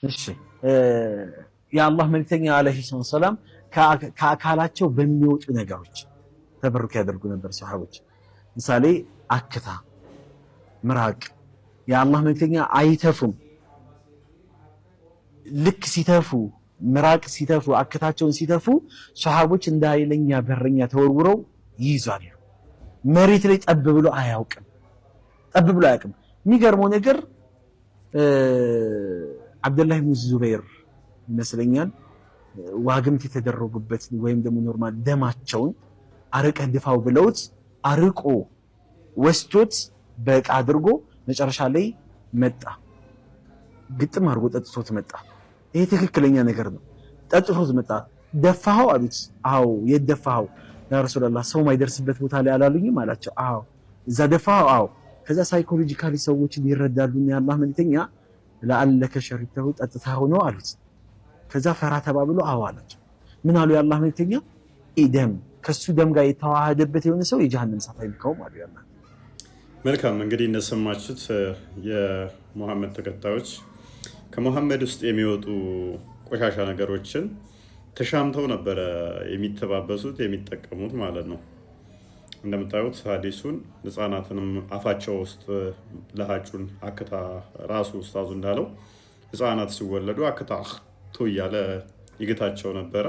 እሺ የአላህ መልክተኛ አለይሂ ሰላም ከአካላቸው በሚወጡ ነገሮች ተበሩክ ያደርጉ ነበር ሰሃቦች። ምሳሌ አክታ፣ ምራቅ። የአላህ መልክተኛ አይተፉም። ልክ ሲተፉ ምራቅ ሲተፉ አክታቸውን ሲተፉ ሰሃቦች እንደ ኃይለኛ በረኛ ተወርውረው ይይዛሉ። መሬት ላይ ጠብ ብሎ አያውቅም። የሚገርመው ነገር አብደላህ ብን ዙበይር ይመስለኛል ዋግምት የተደረጉበት ወይም ደግሞ ኖርማል ደማቸውን አርቀህ ድፋው ብለውት አርቆ ወስቶት በቃ አድርጎ መጨረሻ ላይ መጣ። ግጥም አድርጎ ጠጥቶት መጣ። ይሄ ትክክለኛ ነገር ነው። ጠጥቶት መጣ። ደፋኸው አሉት። አዎ። የት ደፋኸው? ያ ረሱላህ ሰው ማይደርስበት ቦታ ላይ አላሉኝም አላቸው። አዎ። እዛ ደፋኸው? አዎ። ከዛ ሳይኮሎጂካሊ ሰዎችን ይረዳሉና የአላህ መልክተኛ ለአለከ ሸሪተሁ ጠጥተኸው ነው አሉት። ከዛ ፈራ ተባብሎ አዎ አላቸው። ምን አሉ የአላህ መልክተኛ? ደም ከሱ ደም ጋር የተዋሃደበት የሆነ ሰው የጀሃነም እሳት አይልከውም አሉ ያላህ። መልካም እንግዲህ እንደሰማችሁት የሙሐመድ ተከታዮች ከሙሐመድ ውስጥ የሚወጡ ቆሻሻ ነገሮችን ተሻምተው ነበረ የሚተባበሱት የሚጠቀሙት ማለት ነው። እንደምታዩት ሀዲሱን ህፃናትንም አፋቸው ውስጥ ለሃጩን አክታ ራሱ ኡስታዙ እንዳለው ህፃናት ሲወለዱ አክታ ቱ እያለ ይግታቸው ነበረ።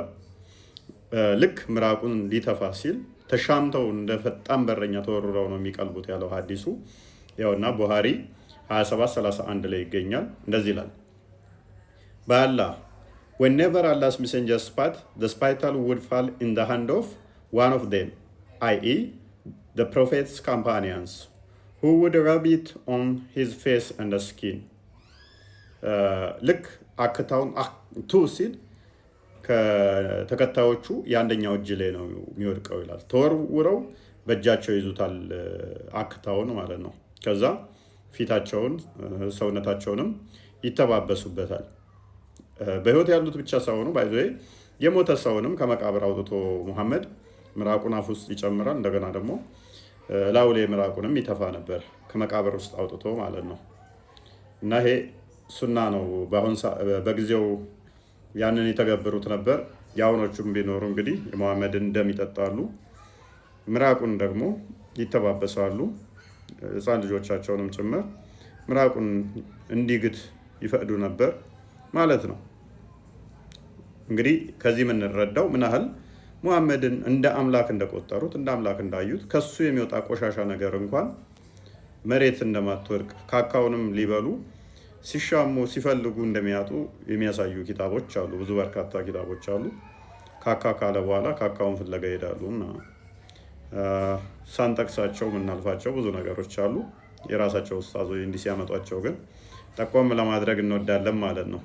ልክ ምራቁን ሊተፋ ሲል ተሻምተው እንደ ፈጣን በረኛ ተወርረው ነው የሚቀልቡት ያለው ሀዲሱ ያውና ቡሃሪ 27:31 ላይ ይገኛል። እንደዚህ ይላል በአላህ whenever Allah's messenger spat, the spittle would fall in the hand of one of them, i.e. the prophet's companions, who would rub it on his face and the skin. ልክ አክታውን ቱ ሲል ከተከታዮቹ የአንደኛው እጅ ላይ ነው የሚወድቀው ይላል። ተወርውረው በእጃቸው ይዙታል አክታውን ማለት ነው። ከዛ ፊታቸውን ሰውነታቸውንም ይተባበሱበታል። በህይወት ያሉት ብቻ ሳይሆኑ ባይዘ የሞተ ሰውንም ከመቃብር አውጥቶ ሙሐመድ ምራቁን አፍ ውስጥ ይጨምራል። እንደገና ደግሞ ላዩ ላይ ምራቁንም ይተፋ ነበር ከመቃብር ውስጥ አውጥቶ ማለት ነው። እና ይሄ ሱና ነው። በጊዜው ያንን የተገበሩት ነበር። የአሁኖቹም ቢኖሩ እንግዲህ የሙሐመድን ደም ይጠጣሉ፣ ምራቁን ደግሞ ይተባበሳሉ። ህፃን ልጆቻቸውንም ጭምር ምራቁን እንዲግት ይፈቅዱ ነበር ማለት ነው። እንግዲህ ከዚህ የምንረዳው ምን ያህል ሙሐመድን እንደ አምላክ እንደቆጠሩት እንደ አምላክ እንዳዩት ከሱ የሚወጣ ቆሻሻ ነገር እንኳን መሬት እንደማትወድቅ ካካውንም ሊበሉ ሲሻሙ ሲፈልጉ እንደሚያጡ የሚያሳዩ ኪታቦች አሉ። ብዙ በርካታ ኪታቦች አሉ። ካካ ካለ በኋላ ካካውን ፍለጋ ይሄዳሉ እና ሳንጠቅሳቸው የምናልፋቸው ብዙ ነገሮች አሉ። የራሳቸው ኡስታዞች እንዲህ ሲያመጧቸው ግን ጠቆም ለማድረግ እንወዳለን ማለት ነው።